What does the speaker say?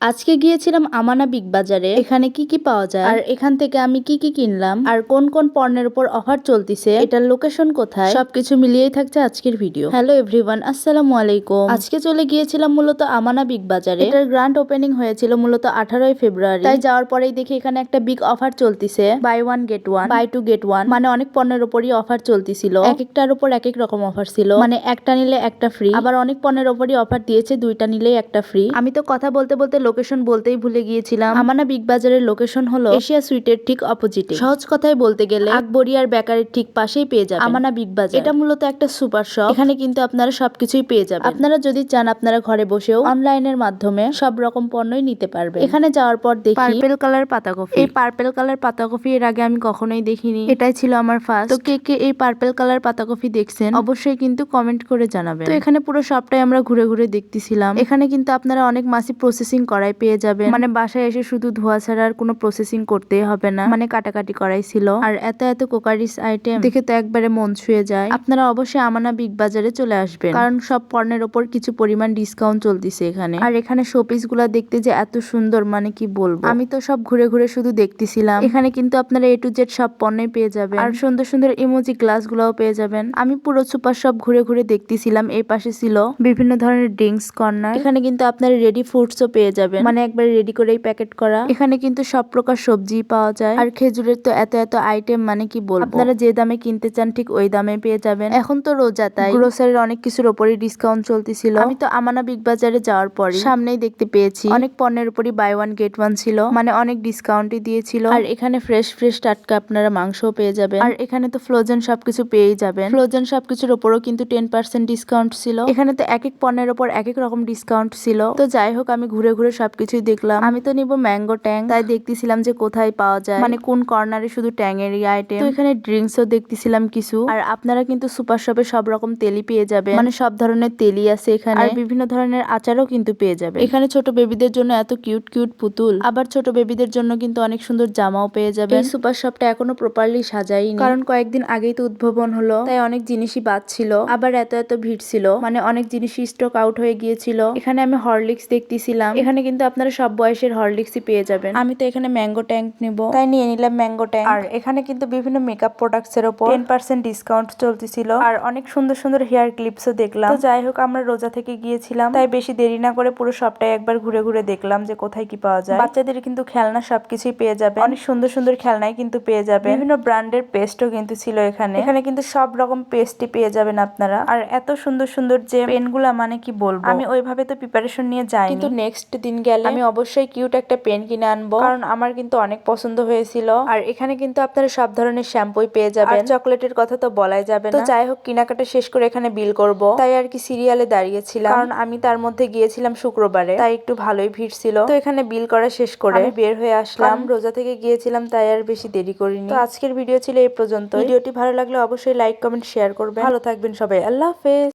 আজকে গিয়েছিলাম আমানা বিগ বাজারে। এখানে কি কি পাওয়া যায় আর এখান থেকে আমি কি কি কিনলাম আর কোন কোন পণ্যের উপর অফার চলতিছে, এটার লোকেশন কোথায়, সবকিছু মিলিয়েই থাকছে আজকের ভিডিও। হ্যালো এভরিওয়ান, আসসালামু আলাইকুম। আজকে চলে গিয়েছিলাম মূলত আমানা বিগ বাজারে। এটার গ্র্যান্ড ওপেনিং হয়েছিল মূলত 18ই ফেব্রুয়ারি। তাই যাওয়ার পরেই দেখি এখানে একটা বিগ অফার চলতিছে, buy one get one, buy two get one. মানে অনেক পণ্যের উপরই অফার চলতিছিল, এক একটার উপর এক এক রকম অফার ছিল। মানে একটা নিলে একটা ফ্রি, আবার অনেক পণ্যের উপরই অফার দিয়েছে দুইটা নিলেই একটা ফ্রি। আমি তো কথা বলতে বলতে লোকেশন বলতেই ভুলে গিয়েছিলাম। আমানা বিগ বাজারের লোকেশন হলো এশিয়া সুইটের ঠিক অপোজিটে। সহজ কথায় বলতে গেলে আকবরিয়ার বেকারির ঠিক পাশেই পেয়ে যাবেন আমানা বিগ বাজার। এটা মূলত একটা সুপার শপ। এখানে কিন্তু আপনারা সবকিছুই পেয়ে যাবেন। আপনারা যদি চান আপনারা ঘরে বসেও অনলাইনের মাধ্যমে সব রকম পণ্যই নিতে পারবেন। এখানে যাওয়ার পর দেখি পার্পেল কালার পাতা কফি। এই পার্পেল কালার পাতা কফি এর আগে আমি কখনোই দেখিনি, এটাই ছিল আমার ফার্স্ট। তো কে কে এই পার্পেল কালার পাতা কফি দেখছেন অবশ্যই কিন্তু কমেন্ট করে জানাবেন। তো এখানে পুরো সবটাই আমরা ঘুরে ঘুরে দেখতেছিলাম। এখানে কিন্তু আপনারা অনেক মাছি প্রসেসিং করাই পেয়ে যাবেন। মানে বাসায় এসে শুধু ধোয়া ছাড়া আর কোনো প্রসেসিং করতেই হবে না, মানে কাটাকাটি করাই ছিল। আর এত এত কোকারিস আইটেম দেখে তো একবারে মন ছুঁয়ে যায়। আপনারা অবশ্যই আমানা বিগ বাজারে চলে আসবেন, কারণ সব পণ্যের ওপর কিছু পরিমাণ ডিসকাউন্ট চলতেছে এখানে। আর এখানে শোপিস গুলা দেখতে যে এত সুন্দর, মানে কি বলবো। আমি তো সব ঘুরে ঘুরে শুধু দেখতেছিলাম। এখানে কিন্তু আপনারা এ টু জেড সব পণ্যই পেয়ে যাবেন, আর সুন্দর সুন্দর ইমোজি গ্লাস গুলাও পেয়ে যাবেন। আমি পুরো সুপার শপ ঘুরে ঘুরে দেখতেছিলাম। এই পাশে ছিল বিভিন্ন ধরনের ড্রিঙ্কস কর্নার। এখানে কিন্তু আপনারা রেডি ফুডসও পেয়ে যাবেন, মানে একবার রেডি করেই প্যাকেট করা। এখানে কিন্তু সব প্রকার সবজি পাওয়া যায়। আর খেজুরের তো এত এত আইটেম, মানে কি বলবো। আপনারা যে দামে কিনতে চান ঠিক ওই দামে পেয়ে যাবেন। এখন তো রোজা, তাই গ্রোসারির অনেক কিছুর উপরই ডিসকাউন্ট চলতেছিল। আমি তো আমানা বিগ বাজারে যাওয়ার পরে সামনেই দেখতে পেয়েছি অনেক পণ্যের উপরই বাই ওয়ান গেট ওয়ান ছিল, মানে অনেক ডিসকাউন্টই দিয়েছিল। আর এখানে ফ্রেশ ফ্রেশ টাটকা আপনারা মাংসও পেয়ে যাবেন। আর এখানে তো ফ্রোজেন সবকিছু পেয়েই যাবেন। ফ্রোজেন সবকিছুর উপরও কিন্তু 10% ডিসকাউন্ট ছিল। এখানে তো এক এক পণ্যের উপর এক এক রকম ডিসকাউন্ট ছিল। তো যাই হোক, আমি ঘুরে ঘুরে সবকিছুই দেখলাম। আমি তো নিব ম্যাঙ্গো ট্যাং, তাই দেখতেছিলাম যে কোথায় পাওয়া যায়, মানে কোন কর্নারে শুধু ট্যাং এরই আইটেম। তো এখানে ড্রিঙ্কসও দেখতেছিলাম কিছু। আর আপনারা কিন্তু সুপার শপে সব রকম তেলই পেয়ে যাবেন, মানে সব ধরনের তেলই আছে এখানে। আর বিভিন্ন ধরনের আচারও কিন্তু পেয়ে যাবে। এখানে ছোট বেবিদের জন্য এত কিউট কিউট পুতুল, আবার ছোট বেবিদের জন্য কিন্তু অনেক সুন্দর জামাও পেয়ে যাবে। এই সুপার শপটা এখনো প্রপারলি সাজাইনি, কারণ কয়েকদিন আগেই তো উদ্ভাবন হলো, তাই অনেক জিনিসই বাদ ছিল। আবার এত এত ভিড় ছিল, মানে অনেক জিনিসই স্টক আউট হয়ে গিয়েছিল। এখানে আমি হরলিক্স দেখতেছিলাম। এখানে কিন্তু আপনারা সব বয়সের হরলিক্সই পেয়ে যাবেন। আমি তো এখানে ম্যাঙ্গো ট্যাঙ্ক নিব, তাই নিয়ে নিলাম ম্যাঙ্গো ট্যাঙ্ক। আর এখানে কিন্তু বিভিন্ন মেকআপ প্রোডাক্টস এর উপর 10% ডিসকাউন্ট চলতেছিল। আর অনেক সুন্দর সুন্দর হেয়ার ক্লিপসও দেখলাম। তো যাই হোক, আমরা রোজা থেকে গিয়েছিলাম, তাই বেশি দেরি না করে পুরো সবটাই একবার ঘুরে ঘুরে দেখলাম যে কোথায় কি পাওয়া যায়। বাচ্চাদের কিন্তু খেলনা সবকিছুই পেয়ে যাবে, অনেক সুন্দর সুন্দর খেলনাই কিন্তু পেয়ে যাবে। বিভিন্ন ব্র্যান্ডের পেস্টও কিন্তু ছিল এখানে। এখানে কিন্তু সব রকম পেস্টই পেয়ে যাবেন আপনারা। আর এত সুন্দর সুন্দর যে পেনগুলা, মানে কি বলবো। আমি ওইভাবে তো প্রিপারেশন নিয়ে যাই, কিন্তু নেক্সট দিন গেলে আমি অবশ্যই কিউট একটা পেন কিনে আনবো, কারণ আমার কিন্তু অনেক পছন্দ হয়েছিল। আর এখানে কিন্তু আপনারা সব ধরনের শ্যাম্পুই পেয়ে যাবেন। আর চকলেটের কথা তো বলাই যাবে না। তো যাই হোক, কেনাকাটা শেষ করে এখানে বিল করব, তাই আর কি সিরিয়ালে দাঁড়িয়েছিলাম, কারণ আমি তার মধ্যে গিয়েছিলাম শুক্রবারে, তাই একটু ভালোই ভিড় ছিল। তো এখানে বিল করা শেষ করে আমি বের হয়ে আসলাম। রোজা থেকে গিয়েছিলাম, তাই আর বেশি দেরি করিনি। তো আজকের ভিডিও ছিল এই পর্যন্ত। ভিডিওটি ভালো লাগলে অবশ্যই লাইক কমেন্ট শেয়ার করবেন। ভালো থাকবেন সবাই, আল্লাহ হাফেজ।